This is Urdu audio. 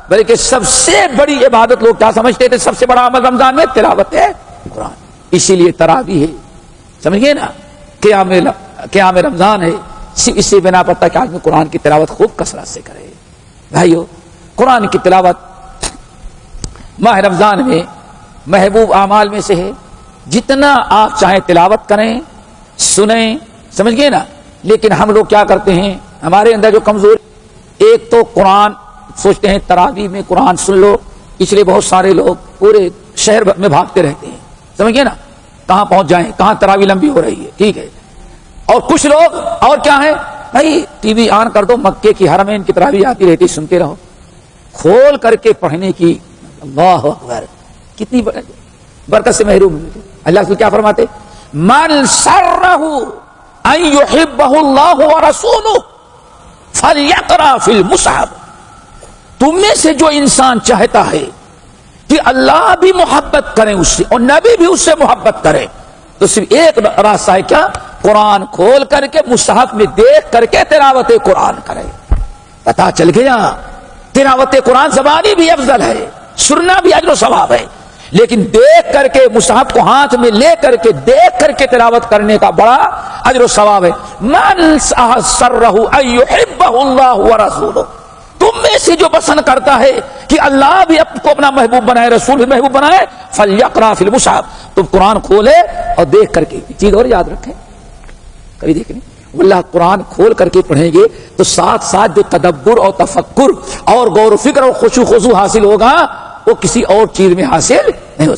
بلکہ سب سے بڑی عبادت لوگ کیا سمجھتے تھے؟ سب سے بڑا عمل رمضان میں تلاوت ہے قرآن، اسی لیے تراویح ہے، سمجھ گئے نا، قیام رمضان ہے، اسی بنا پر تک آدمی قرآن کی تلاوت خوب کثرت سے کرے۔ بھائیو، قرآن کی تلاوت ماہ رمضان میں محبوب اعمال میں سے ہے، جتنا آپ چاہیں تلاوت کریں، سنیں، سمجھ گئے نا۔ لیکن ہم لوگ کیا کرتے ہیں، ہمارے اندر جو کمزور، ایک تو قرآن سوچتے ہیں تراویح میں قرآن سن لو، اس لیے بہت سارے لوگ پورے شہر میں بھاگتے رہتے ہیں، سمجھ گئے نا، کہاں پہنچ جائیں، کہاں تراویح لمبی ہو رہی ہے، ٹھیک ہے۔ اور کچھ لوگ اور کیا ہے، بھائی ٹی وی آن کر دو، مکے کی حرمین کی تراویح آتی رہتی، سنتے رہو، کھول کر کے پڑھنے کی، اللہ اکبر، کتنی برکت سے محروم ہوئے۔ اللہ سے کیا فرماتے؟ من سرہ ان یحبہ اللہ ورسولہ فلیقرأ فی المصحف، تم میں سے جو انسان چاہتا ہے کہ اللہ بھی محبت کرے اس سے اور نبی بھی اس سے محبت کرے، تو صرف ایک راستہ ہے، کیا؟ قرآن کھول کر کے مصحف میں دیکھ کر کے تلاوت قرآن کرے۔ پتا چل گیا، تلاوت قرآن زبانی بھی افضل ہے، سننا بھی اجر و ثواب ہے، لیکن دیکھ کر کے مصحف کو ہاتھ میں لے کر کے دیکھ کر کے تلاوت کرنے کا بڑا اجر و ثواب ہے۔ من سرہ ان یحبہ اللہ ورسولہ، تم میں سے جو پسند کرتا ہے کہ اللہ بھی کو اپنا محبوب بنائے، رسول بھی محبوب بنائے، فلیقرأ فی المصحف، تم قرآن کھولے اور دیکھ کر کے چیز اور یاد رکھیں، کبھی دیکھیں واللہ قرآن کھول کر کے پڑھیں گے تو ساتھ ساتھ جو تدبر اور تفکر اور غور و فکر اور خشوع و خضوع حاصل ہوگا وہ کسی اور چیز میں حاصل نہیں ہو سکتا۔